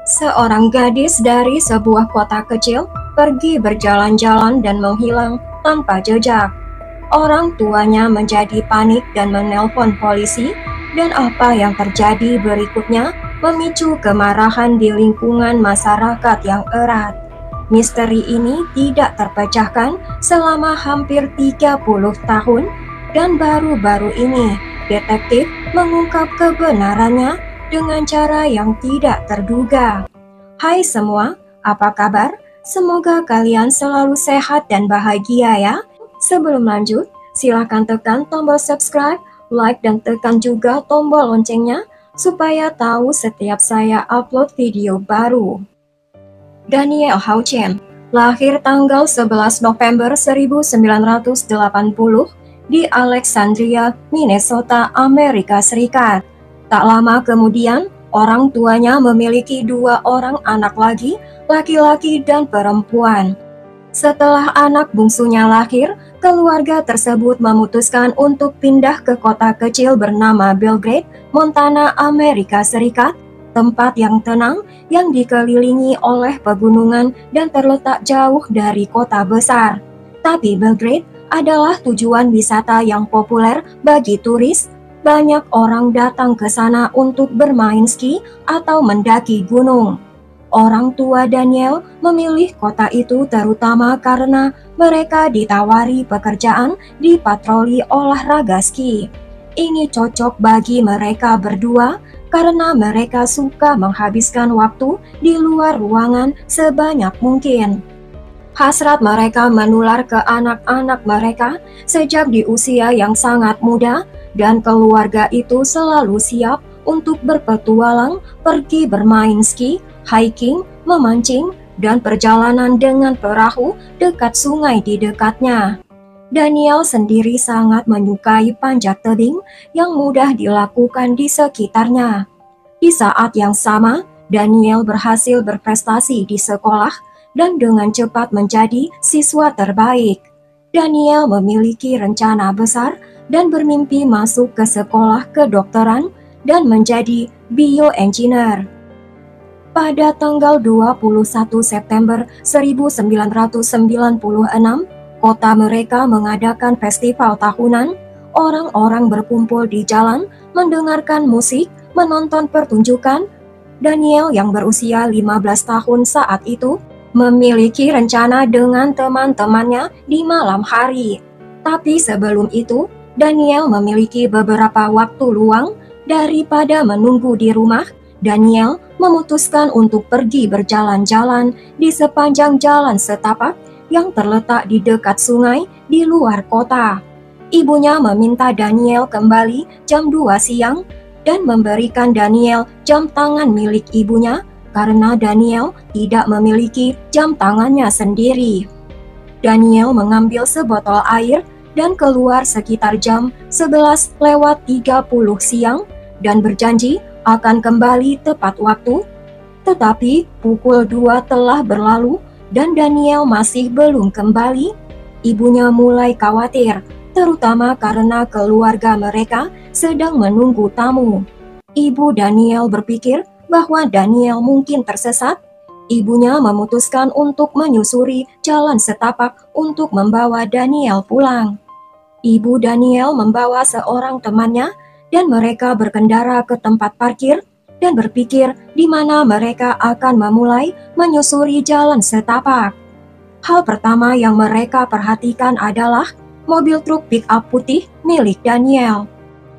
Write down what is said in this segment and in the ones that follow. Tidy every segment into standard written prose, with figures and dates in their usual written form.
Seorang gadis dari sebuah kota kecil pergi berjalan-jalan dan menghilang tanpa jejak. Orang tuanya menjadi panik dan menelpon polisi, dan apa yang terjadi berikutnya memicu kemarahan di lingkungan masyarakat yang erat. Misteri ini tidak terpecahkan selama hampir 30 tahun, dan baru-baru ini detektif mengungkap kebenarannya dengan cara yang tidak terduga. Hai semua, apa kabar? Semoga kalian selalu sehat dan bahagia ya. Sebelum lanjut, silakan tekan tombol subscribe, like, dan tekan juga tombol loncengnya supaya tahu setiap saya upload video baru. Daniel Houchen lahir tanggal 11 November 1980 di Alexandria, Minnesota, Amerika Serikat. Tak lama kemudian, orang tuanya memiliki 2 orang anak lagi, laki-laki dan perempuan. Setelah anak bungsunya lahir, keluarga tersebut memutuskan untuk pindah ke kota kecil bernama Belgrade, Montana, Amerika Serikat, tempat yang tenang yang dikelilingi oleh pegunungan dan terletak jauh dari kota besar. Tapi Belgrade adalah tujuan wisata yang populer bagi turis. Banyak orang datang ke sana untuk bermain ski atau mendaki gunung. Orang tua Daniel memilih kota itu terutama karena mereka ditawari pekerjaan di patroli olahraga ski. Ini cocok bagi mereka berdua karena mereka suka menghabiskan waktu di luar ruangan sebanyak mungkin. Hasrat mereka menular ke anak-anak mereka sejak di usia yang sangat muda, dan keluarga itu selalu siap untuk berpetualang, pergi bermain ski, hiking, memancing, dan perjalanan dengan perahu dekat sungai di dekatnya. Daniel sendiri sangat menyukai panjat tebing yang mudah dilakukan di sekitarnya. Di saat yang sama, Daniel berhasil berprestasi di sekolah dan dengan cepat menjadi siswa terbaik. Daniel memiliki rencana besar dan bermimpi masuk ke sekolah kedokteran dan menjadi bioengineer. Pada tanggal 21 September 1996, kota mereka mengadakan festival tahunan. Orang-orang berkumpul di jalan, mendengarkan musik, menonton pertunjukan. Daniel yang berusia 15 tahun saat itu memiliki rencana dengan teman-temannya di malam hari. Tapi sebelum itu, Daniel memiliki beberapa waktu luang. Daripada menunggu di rumah, Daniel memutuskan untuk pergi berjalan-jalan di sepanjang jalan setapak yang terletak di dekat sungai di luar kota. Ibunya meminta Daniel kembali jam 2 siang dan memberikan Daniel jam tangan milik ibunya karena Daniel tidak memiliki jam tangannya sendiri. Daniel mengambil sebotol air dan keluar sekitar jam 11:30 siang dan berjanji akan kembali tepat waktu. Tetapi pukul 2 telah berlalu dan Daniel masih belum kembali. Ibunya mulai khawatir, terutama karena keluarga mereka sedang menunggu tamu. Ibu Daniel berpikir bahwa Daniel mungkin tersesat. Ibunya memutuskan untuk menyusuri jalan setapak untuk membawa Daniel pulang. Ibu Daniel membawa seorang temannya dan mereka berkendara ke tempat parkir dan berpikir di mana mereka akan memulai menyusuri jalan setapak. Hal pertama yang mereka perhatikan adalah mobil truk pick-up putih milik Daniel.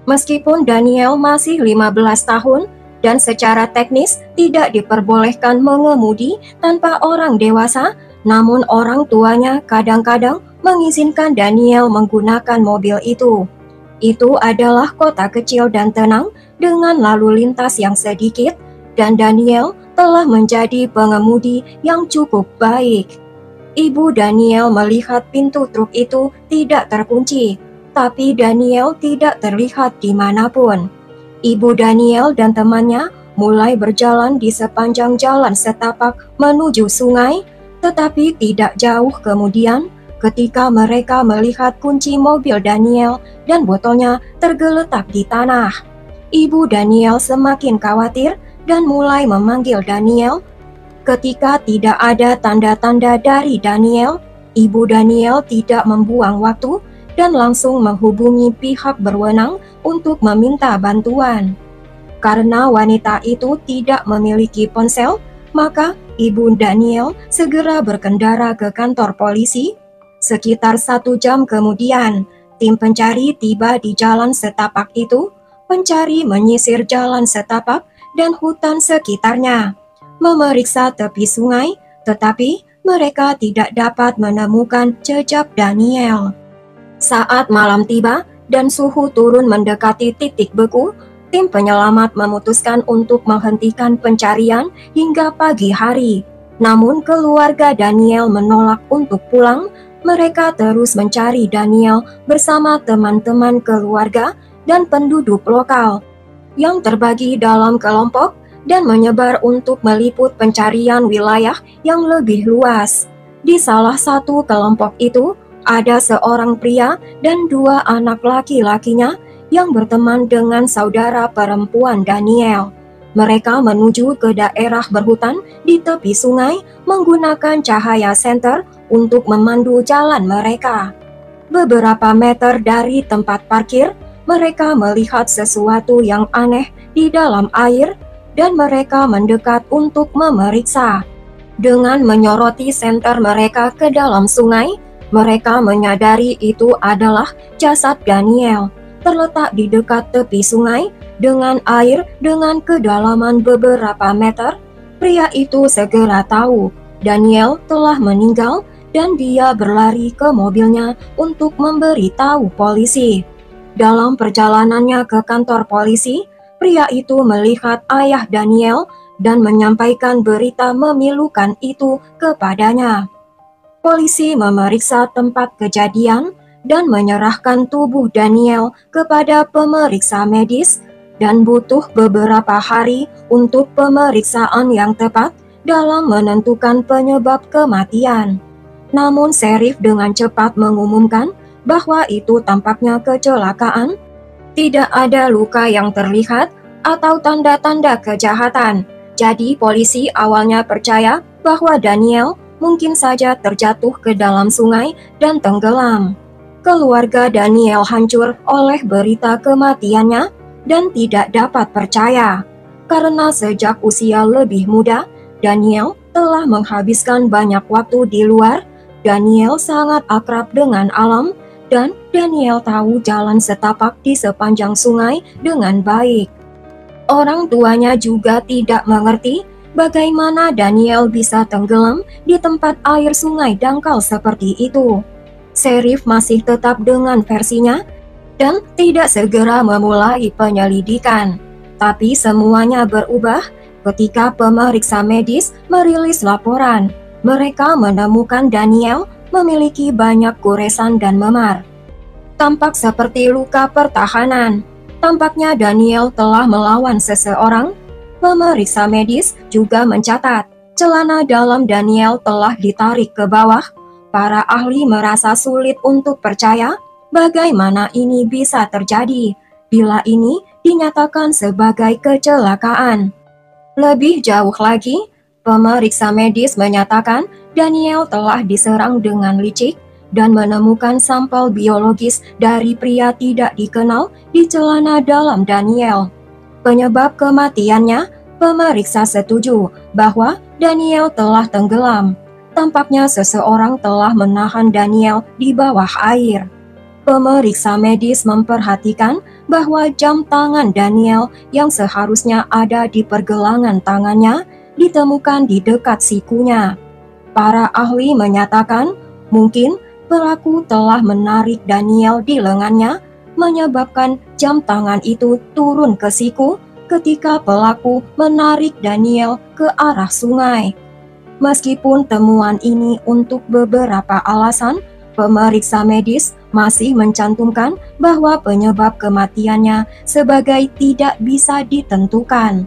Meskipun Daniel masih 15 tahun dan secara teknis tidak diperbolehkan mengemudi tanpa orang dewasa, namun orang tuanya kadang-kadang mengizinkan Daniel menggunakan mobil itu. Itu adalah kota kecil dan tenang dengan lalu lintas yang sedikit, dan Daniel telah menjadi pengemudi yang cukup baik. Ibu Daniel melihat pintu truk itu tidak terkunci, tapi Daniel tidak terlihat dimanapun. Ibu Daniel dan temannya mulai berjalan di sepanjang jalan setapak menuju sungai, tetapi tidak jauh kemudian, ketika mereka melihat kunci mobil Daniel dan botolnya tergeletak di tanah. Ibu Daniel semakin khawatir dan mulai memanggil Daniel. Ketika tidak ada tanda-tanda dari Daniel, ibu Daniel tidak membuang waktu dan langsung menghubungi pihak berwenang untuk meminta bantuan. Karena wanita itu tidak memiliki ponsel, maka ibu Daniel segera berkendara ke kantor polisi. Sekitar 1 jam kemudian, tim pencari tiba di jalan setapak itu. Pencari menyisir jalan setapak dan hutan sekitarnya, memeriksa tepi sungai, tetapi mereka tidak dapat menemukan jejak Daniel. Saat malam tiba dan suhu turun mendekati titik beku, tim penyelamat memutuskan untuk menghentikan pencarian hingga pagi hari. Namun keluarga Daniel menolak untuk pulang. Mereka terus mencari Daniel bersama teman-teman keluarga dan penduduk lokal yang terbagi dalam kelompok dan menyebar untuk meliput pencarian wilayah yang lebih luas. Di salah satu kelompok itu, ada seorang pria dan 2 anak laki-lakinya yang berteman dengan saudara perempuan Daniel. Mereka menuju ke daerah berhutan di tepi sungai menggunakan cahaya senter untuk memandu jalan mereka. Beberapa meter dari tempat parkir, mereka melihat sesuatu yang aneh di dalam air dan mereka mendekat untuk memeriksa. Dengan menyoroti senter mereka ke dalam sungai, mereka menyadari itu adalah jasad Daniel, terletak di dekat tepi sungai dengan air dengan kedalaman beberapa meter. Pria itu segera tahu Daniel telah meninggal dan dia berlari ke mobilnya untuk memberitahu polisi. Dalam perjalanannya ke kantor polisi, pria itu melihat ayah Daniel dan menyampaikan berita memilukan itu kepadanya. Polisi memeriksa tempat kejadian dan menyerahkan tubuh Daniel kepada pemeriksa medis dan butuh beberapa hari untuk pemeriksaan yang tepat dalam menentukan penyebab kematian. Namun Sheriff dengan cepat mengumumkan bahwa itu tampaknya kecelakaan. Tidak ada luka yang terlihat atau tanda-tanda kejahatan. Jadi polisi awalnya percaya bahwa Daniel mungkin saja terjatuh ke dalam sungai dan tenggelam. Keluarga Daniel hancur oleh berita kematiannya dan tidak dapat percaya. Karena sejak usia lebih muda, Daniel telah menghabiskan banyak waktu di luar. Daniel sangat akrab dengan alam dan Daniel tahu jalan setapak di sepanjang sungai dengan baik. Orang tuanya juga tidak mengerti bagaimana Daniel bisa tenggelam di tempat air sungai dangkal seperti itu. Sheriff masih tetap dengan versinya dan tidak segera memulai penyelidikan. Tapi semuanya berubah ketika pemeriksa medis merilis laporan. Mereka menemukan Daniel memiliki banyak goresan dan memar. Tampak seperti luka pertahanan. Tampaknya Daniel telah melawan seseorang. Pemeriksa medis juga mencatat celana dalam Daniel telah ditarik ke bawah. Para ahli merasa sulit untuk percaya bagaimana ini bisa terjadi bila ini dinyatakan sebagai kecelakaan. Lebih jauh lagi, pemeriksa medis menyatakan Daniel telah diserang dengan licik dan menemukan sampel biologis dari pria tidak dikenal di celana dalam Daniel. Penyebab kematiannya, pemeriksa setuju bahwa Daniel telah tenggelam. Tampaknya seseorang telah menahan Daniel di bawah air. Pemeriksa medis memperhatikan bahwa jam tangan Daniel yang seharusnya ada di pergelangan tangannya ditemukan di dekat sikunya. Para ahli menyatakan mungkin pelaku telah menarik Daniel di lengannya, menyebabkan jam tangan itu turun ke siku ketika pelaku menarik Daniel ke arah sungai. Meskipun temuan ini untuk beberapa alasan, pemeriksa medis masih mencantumkan bahwa penyebab kematiannya sebagai tidak bisa ditentukan.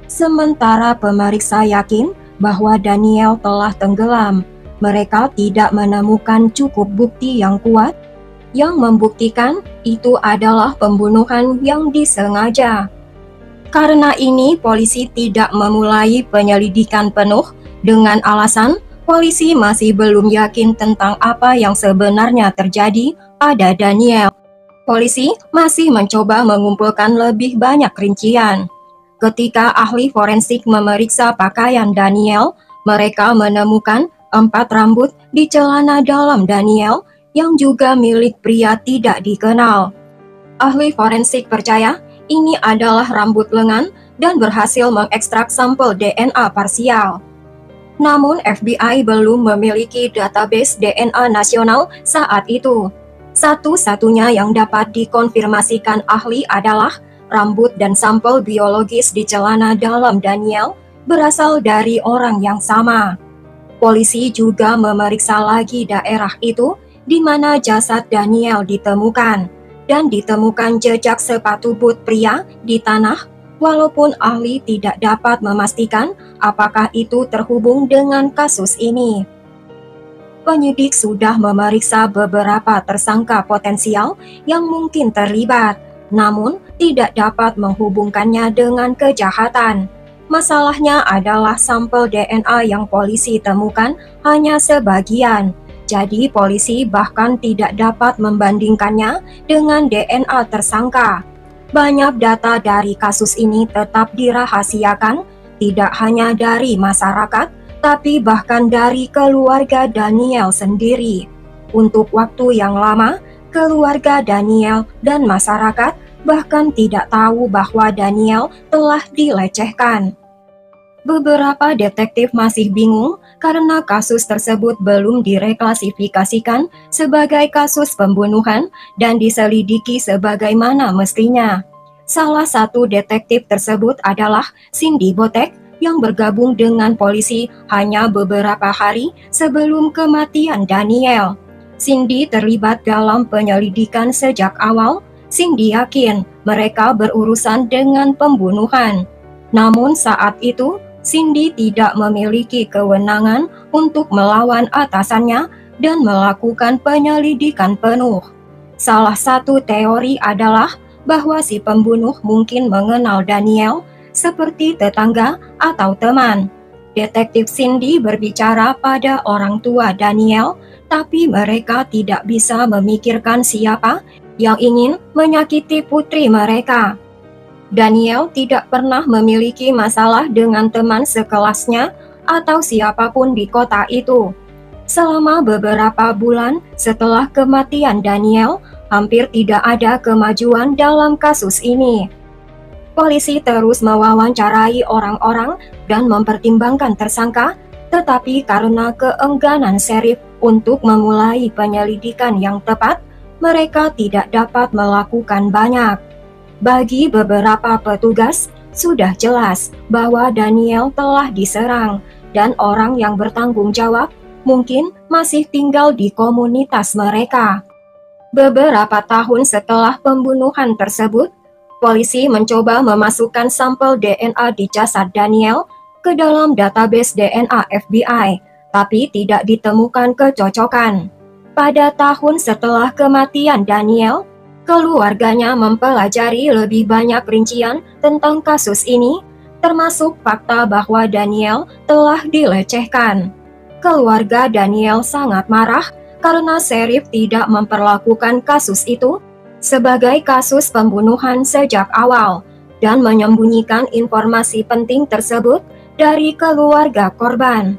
Sementara pemeriksa yakin bahwa Daniel telah tenggelam, mereka tidak menemukan cukup bukti yang kuat yang membuktikan itu adalah pembunuhan yang disengaja. Karena ini, polisi tidak memulai penyelidikan penuh dengan alasan polisi masih belum yakin tentang apa yang sebenarnya terjadi pada Daniel. Polisi masih mencoba mengumpulkan lebih banyak rincian. Ketika ahli forensik memeriksa pakaian Daniel, mereka menemukan 4 rambut di celana dalam Daniel yang juga milik pria tidak dikenal. Ahli forensik percaya ini adalah rambut lengan dan berhasil mengekstrak sampel DNA parsial. Namun FBI belum memiliki database DNA nasional saat itu. Satu-satunya yang dapat dikonfirmasikan ahli adalah rambut dan sampel biologis di celana dalam Daniel berasal dari orang yang sama. Polisi juga memeriksa lagi daerah itu di mana jasad Daniel ditemukan, dan ditemukan jejak sepatu boot pria di tanah, walaupun ahli tidak dapat memastikan apakah itu terhubung dengan kasus ini. Penyidik sudah memeriksa beberapa tersangka potensial yang mungkin terlibat, namun tidak dapat menghubungkannya dengan kejahatan. Masalahnya adalah sampel DNA yang polisi temukan hanya sebagian, jadi polisi bahkan tidak dapat membandingkannya dengan DNA tersangka. Banyak data dari kasus ini tetap dirahasiakan, tidak hanya dari masyarakat, tapi bahkan dari keluarga Daniel sendiri. Untuk waktu yang lama, keluarga Daniel dan masyarakat bahkan tidak tahu bahwa Daniel telah dilecehkan. Beberapa detektif masih bingung karena kasus tersebut belum direklasifikasikan sebagai kasus pembunuhan dan diselidiki sebagaimana mestinya. Salah satu detektif tersebut adalah Cindy Botek yang bergabung dengan polisi hanya beberapa hari sebelum kematian Daniel. Cindy terlibat dalam penyelidikan sejak awal. Cindy yakin mereka berurusan dengan pembunuhan. Namun saat itu, Cindy tidak memiliki kewenangan untuk melawan atasannya dan melakukan penyelidikan penuh. Salah satu teori adalah bahwa si pembunuh mungkin mengenal Daniel seperti tetangga atau teman. Detektif Cindy berbicara pada orang tua Daniel, tapi mereka tidak bisa memikirkan siapa yang ingin menyakiti putri mereka. Daniel tidak pernah memiliki masalah dengan teman sekelasnya atau siapapun di kota itu. Selama beberapa bulan setelah kematian Daniel, hampir tidak ada kemajuan dalam kasus ini. Polisi terus mewawancarai orang-orang dan mempertimbangkan tersangka, tetapi karena keengganan sheriff untuk memulai penyelidikan yang tepat, mereka tidak dapat melakukan banyak. Bagi beberapa petugas, sudah jelas bahwa Daniel telah diserang dan orang yang bertanggung jawab mungkin masih tinggal di komunitas mereka. Beberapa tahun setelah pembunuhan tersebut, polisi mencoba memasukkan sampel DNA di jasad Daniel ke dalam database DNA FBI, tapi tidak ditemukan kecocokan. Pada tahun setelah kematian Daniel, keluarganya mempelajari lebih banyak rincian tentang kasus ini, termasuk fakta bahwa Daniel telah dilecehkan. Keluarga Daniel sangat marah karena sheriff tidak memperlakukan kasus itu sebagai kasus pembunuhan sejak awal dan menyembunyikan informasi penting tersebut dari keluarga korban.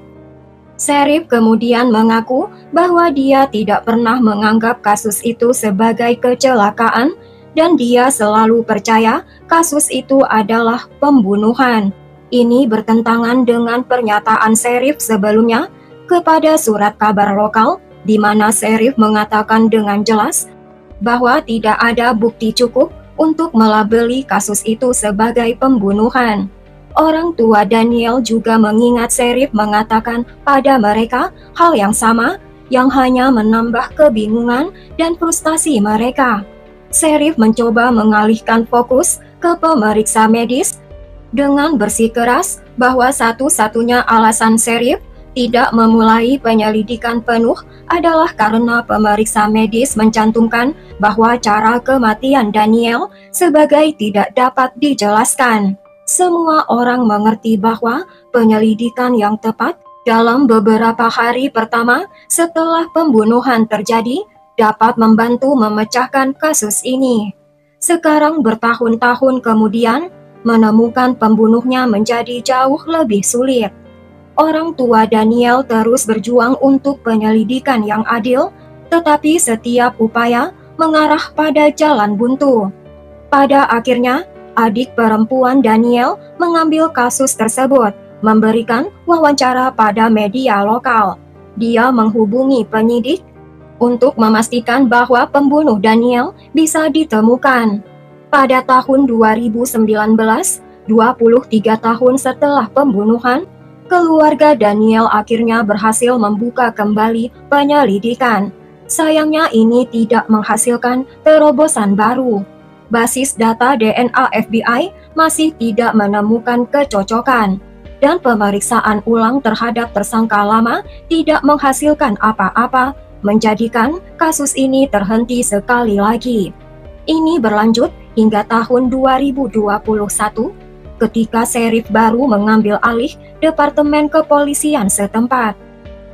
Sheriff kemudian mengaku bahwa dia tidak pernah menganggap kasus itu sebagai kecelakaan dan dia selalu percaya kasus itu adalah pembunuhan. Ini bertentangan dengan pernyataan sheriff sebelumnya kepada surat kabar lokal, di mana sheriff mengatakan dengan jelas bahwa tidak ada bukti cukup untuk melabeli kasus itu sebagai pembunuhan. Orang tua Daniel juga mengingat sheriff mengatakan pada mereka hal yang sama, yang hanya menambah kebingungan dan frustasi mereka. Sheriff mencoba mengalihkan fokus ke pemeriksa medis dengan bersikeras bahwa satu-satunya alasan sheriff tidak memulai penyelidikan penuh adalah karena pemeriksa medis mencantumkan bahwa cara kematian Daniel sebagai tidak dapat dijelaskan. Semua orang mengerti bahwa penyelidikan yang tepat dalam beberapa hari pertama setelah pembunuhan terjadi dapat membantu memecahkan kasus ini. Sekarang bertahun-tahun kemudian, menemukan pembunuhnya menjadi jauh lebih sulit. Orang tua Daniel terus berjuang untuk penyelidikan yang adil, tetapi setiap upaya mengarah pada jalan buntu. Pada akhirnya, adik perempuan Daniel mengambil kasus tersebut, memberikan wawancara pada media lokal. Dia menghubungi penyidik untuk memastikan bahwa pembunuh Daniel bisa ditemukan. Pada tahun 2019, 23 tahun setelah pembunuhan, keluarga Daniel akhirnya berhasil membuka kembali penyelidikan. Sayangnya ini tidak menghasilkan terobosan baru. Basis data DNA FBI masih tidak menemukan kecocokan, dan pemeriksaan ulang terhadap tersangka lama tidak menghasilkan apa-apa, menjadikan kasus ini terhenti sekali lagi. Ini berlanjut hingga tahun 2021, ketika sheriff baru mengambil alih Departemen Kepolisian setempat.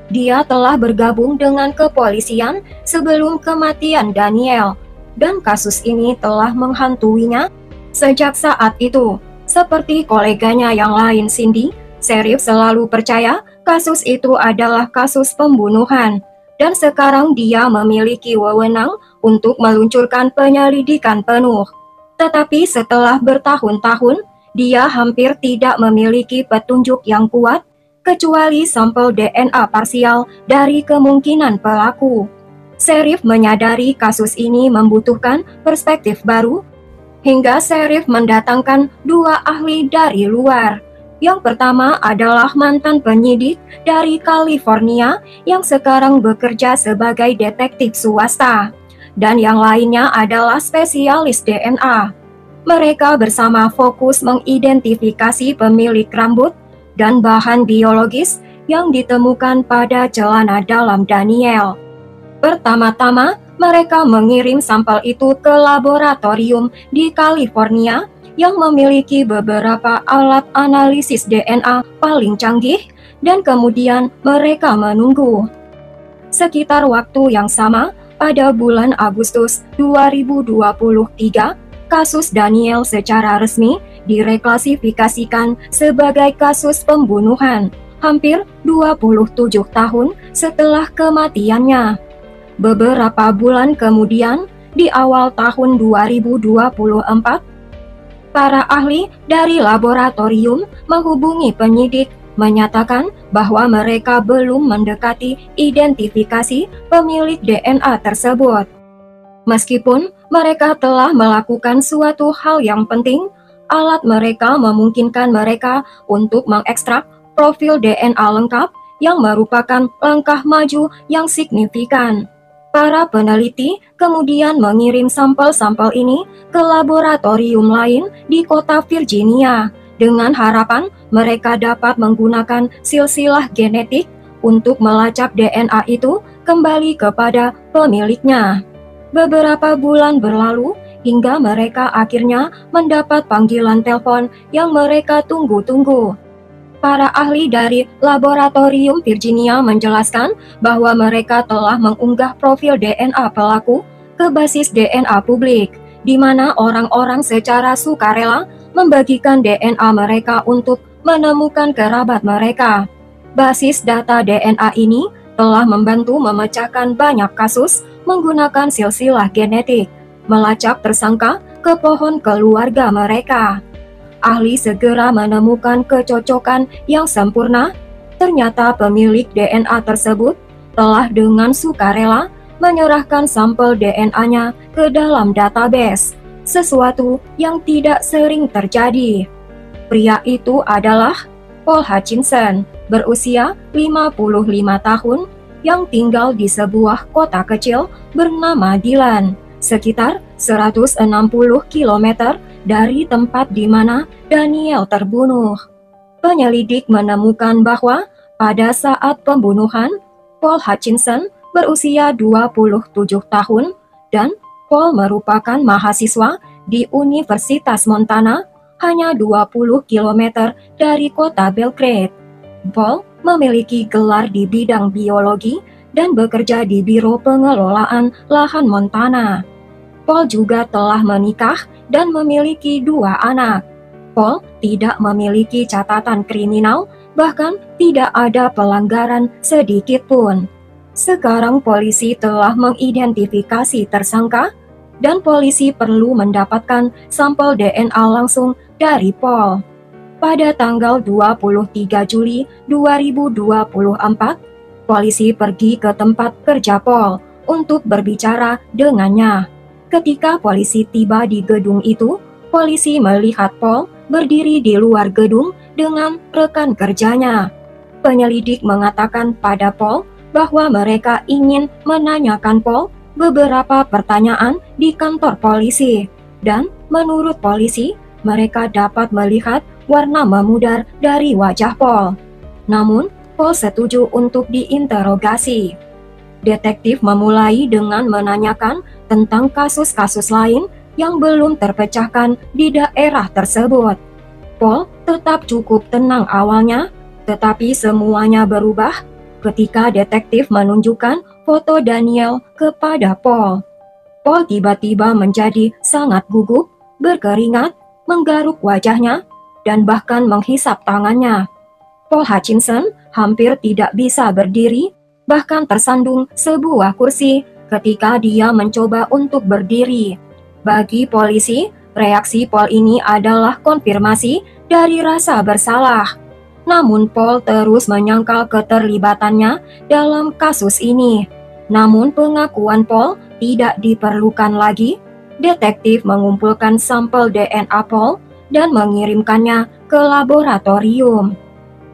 Dia telah bergabung dengan kepolisian sebelum kematian Daniel, dan kasus ini telah menghantuinya sejak saat itu. Seperti koleganya yang lain Cindy, sheriff selalu percaya kasus itu adalah kasus pembunuhan, dan sekarang dia memiliki wewenang untuk meluncurkan penyelidikan penuh. Tetapi setelah bertahun-tahun, dia hampir tidak memiliki petunjuk yang kuat, kecuali sampel DNA parsial dari kemungkinan pelaku. Sheriff menyadari kasus ini membutuhkan perspektif baru, hingga sheriff mendatangkan dua ahli dari luar. Yang pertama adalah mantan penyidik dari California yang sekarang bekerja sebagai detektif swasta, dan yang lainnya adalah spesialis DNA. Mereka bersama fokus mengidentifikasi pemilik rambut dan bahan biologis yang ditemukan pada celana dalam Daniel. Pertama-tama, mereka mengirim sampel itu ke laboratorium di California yang memiliki beberapa alat analisis DNA paling canggih, dan kemudian mereka menunggu. Sekitar waktu yang sama, pada bulan Agustus 2023, kasus Daniel secara resmi direklasifikasikan sebagai kasus pembunuhan, hampir 27 tahun setelah kematiannya. Beberapa bulan kemudian, di awal tahun 2024, para ahli dari laboratorium menghubungi penyidik menyatakan bahwa mereka belum mendekati identifikasi pemilik DNA tersebut. Meskipun mereka telah melakukan suatu hal yang penting, alat mereka memungkinkan mereka untuk mengekstrak profil DNA lengkap yang merupakan langkah maju yang signifikan. Para peneliti kemudian mengirim sampel-sampel ini ke laboratorium lain di kota Virginia dengan harapan mereka dapat menggunakan silsilah genetik untuk melacak DNA itu kembali kepada pemiliknya. Beberapa bulan berlalu hingga mereka akhirnya mendapat panggilan telepon yang mereka tunggu-tunggu. Para ahli dari laboratorium Virginia menjelaskan bahwa mereka telah mengunggah profil DNA pelaku ke basis DNA publik, di mana orang-orang secara sukarela membagikan DNA mereka untuk menemukan kerabat mereka. Basis data DNA ini telah membantu memecahkan banyak kasus menggunakan silsilah genetik, melacak tersangka ke pohon keluarga mereka. Ahli segera menemukan kecocokan yang sempurna. Ternyata pemilik DNA tersebut telah dengan sukarela menyerahkan sampel DNA-nya ke dalam database, sesuatu yang tidak sering terjadi. Pria itu adalah Paul Hutchinson, berusia 55 tahun, yang tinggal di sebuah kota kecil bernama Dillon, sekitar 160 km dari tempat di mana Daniel terbunuh. Penyelidik menemukan bahwa pada saat pembunuhan, Paul Hutchinson berusia 27 tahun dan Paul merupakan mahasiswa di Universitas Montana, hanya 20 km dari kota Belgrade. Paul memiliki gelar di bidang biologi dan bekerja di Biro Pengelolaan Lahan Montana. Paul juga telah menikah dan memiliki 2 anak. Paul tidak memiliki catatan kriminal, bahkan tidak ada pelanggaran sedikit pun. Sekarang polisi telah mengidentifikasi tersangka dan polisi perlu mendapatkan sampel DNA langsung dari Paul. Pada tanggal 23 Juli 2024, polisi pergi ke tempat kerja Paul untuk berbicara dengannya. Ketika polisi tiba di gedung itu, polisi melihat Paul berdiri di luar gedung dengan rekan kerjanya. Penyelidik mengatakan pada Paul bahwa mereka ingin menanyakan Paul beberapa pertanyaan di kantor polisi, dan menurut polisi, mereka dapat melihat warna memudar dari wajah Paul. Namun, Paul setuju untuk diinterogasi. Detektif memulai dengan menanyakan tentang kasus-kasus lain yang belum terpecahkan di daerah tersebut. Paul tetap cukup tenang awalnya, tetapi semuanya berubah ketika detektif menunjukkan foto Daniel kepada Paul. Paul tiba-tiba menjadi sangat gugup, berkeringat, menggaruk wajahnya, dan bahkan menghisap tangannya. Paul Hutchinson hampir tidak bisa berdiri, bahkan tersandung sebuah kursi ketika dia mencoba untuk berdiri. Bagi polisi, reaksi Paul ini adalah konfirmasi dari rasa bersalah. Namun Paul terus menyangkal keterlibatannya dalam kasus ini. Namun pengakuan Paul tidak diperlukan lagi. Detektif mengumpulkan sampel DNA Paul dan mengirimkannya ke laboratorium.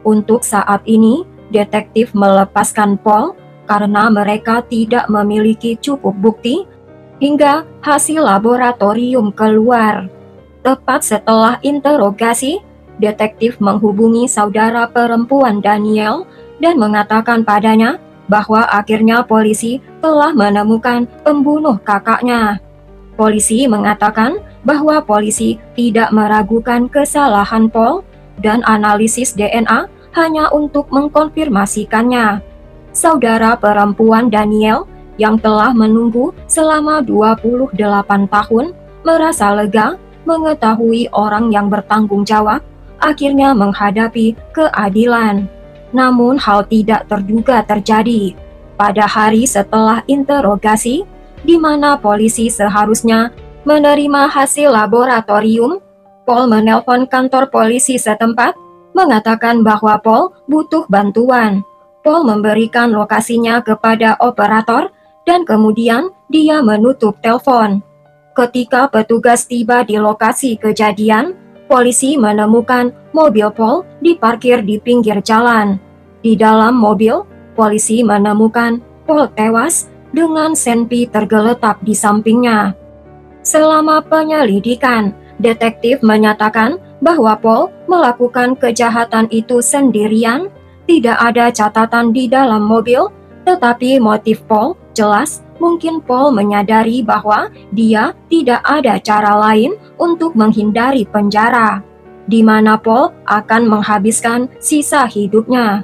Untuk saat ini, detektif melepaskan Paul karena mereka tidak memiliki cukup bukti hingga hasil laboratorium keluar. Tepat setelah interogasi, detektif menghubungi saudara perempuan Daniel dan mengatakan padanya bahwa akhirnya polisi telah menemukan pembunuh kakaknya. Polisi mengatakan bahwa polisi tidak meragukan kesalahan Paul dan analisis DNA hanya untuk mengkonfirmasikannya. Saudara perempuan Daniel yang telah menunggu selama 28 tahun merasa lega mengetahui orang yang bertanggung jawab akhirnya menghadapi keadilan. Namun hal tidak terduga terjadi. Pada hari setelah interogasi, di mana polisi seharusnya menerima hasil laboratorium, Paul menelpon kantor polisi setempat, mengatakan bahwa Paul butuh bantuan. Paul memberikan lokasinya kepada operator dan kemudian dia menutup telepon. Ketika petugas tiba di lokasi kejadian, polisi menemukan mobil Paul diparkir di pinggir jalan. Di dalam mobil, polisi menemukan Paul tewas dengan senpi tergeletak di sampingnya. Selama penyelidikan, detektif menyatakan bahwa Paul melakukan kejahatan itu sendirian. Tidak ada catatan di dalam mobil, tetapi motif Paul jelas. Mungkin Paul menyadari bahwa dia tidak ada cara lain untuk menghindari penjara, di mana Paul akan menghabiskan sisa hidupnya.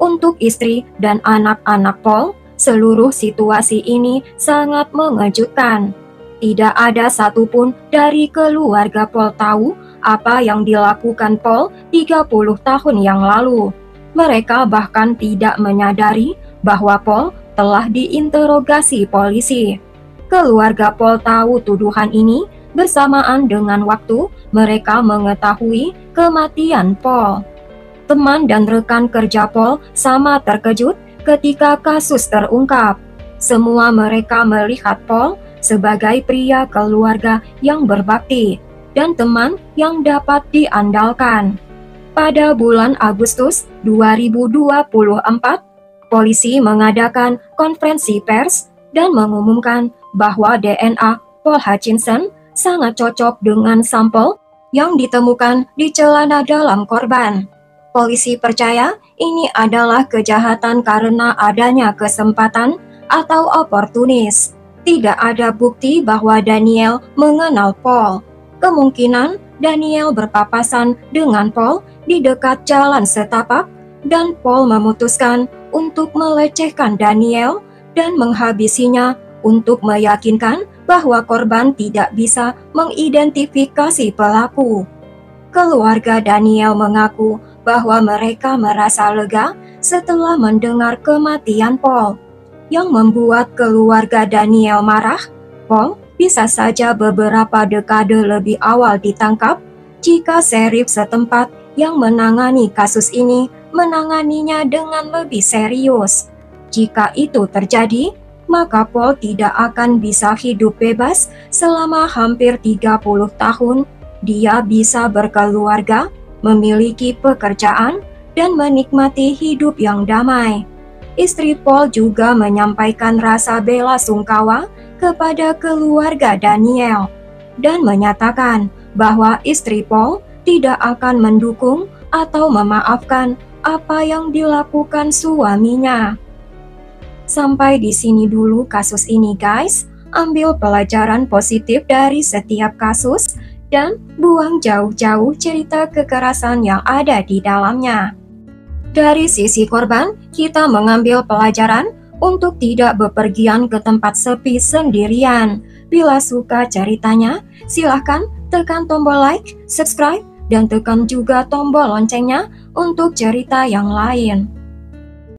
Untuk istri dan anak-anak Paul, seluruh situasi ini sangat mengejutkan. Tidak ada satupun dari keluarga Paul tahu apa yang dilakukan Paul 30 tahun yang lalu. Mereka bahkan tidak menyadari bahwa Paul telah diinterogasi polisi. Keluarga Paul tahu tuduhan ini bersamaan dengan waktu mereka mengetahui kematian Paul. Teman dan rekan kerja Paul sama terkejut ketika kasus terungkap. Semua mereka melihat Paul sebagai pria keluarga yang berbakti dan teman yang dapat diandalkan. Pada bulan Agustus 2024, polisi mengadakan konferensi pers dan mengumumkan bahwa DNA Paul Hutchinson sangat cocok dengan sampel yang ditemukan di celana dalam korban. Polisi percaya ini adalah kejahatan karena adanya kesempatan atau oportunis. Tidak ada bukti bahwa Daniel mengenal Paul. Kemungkinan Daniel berpapasan dengan Paul di dekat jalan setapak, dan Paul memutuskan untuk melecehkan Daniel dan menghabisinya untuk meyakinkan bahwa korban tidak bisa mengidentifikasi pelaku. Keluarga Daniel mengaku bahwa mereka merasa lega setelah mendengar kematian Paul. Yang membuat keluarga Daniel marah, Paul bisa saja beberapa dekade lebih awal ditangkap jika sheriff setempat yang menangani kasus ini menanganinya dengan lebih serius. Jika itu terjadi, maka Paul tidak akan bisa hidup bebas selama hampir 30 tahun. Dia bisa berkeluarga, memiliki pekerjaan, dan menikmati hidup yang damai. Istri Paul juga menyampaikan rasa bela sungkawa kepada keluarga Daniel dan menyatakan bahwa istri Paul tidak akan mendukung atau memaafkan apa yang dilakukan suaminya. Sampai di sini dulu kasus ini, guys. Ambil pelajaran positif dari setiap kasus dan buang jauh-jauh cerita kekerasan yang ada di dalamnya. Dari sisi korban, kita mengambil pelajaran untuk tidak bepergian ke tempat sepi sendirian. Bila suka ceritanya, silahkan tekan tombol like, subscribe, dan tekan juga tombol loncengnya untuk cerita yang lain.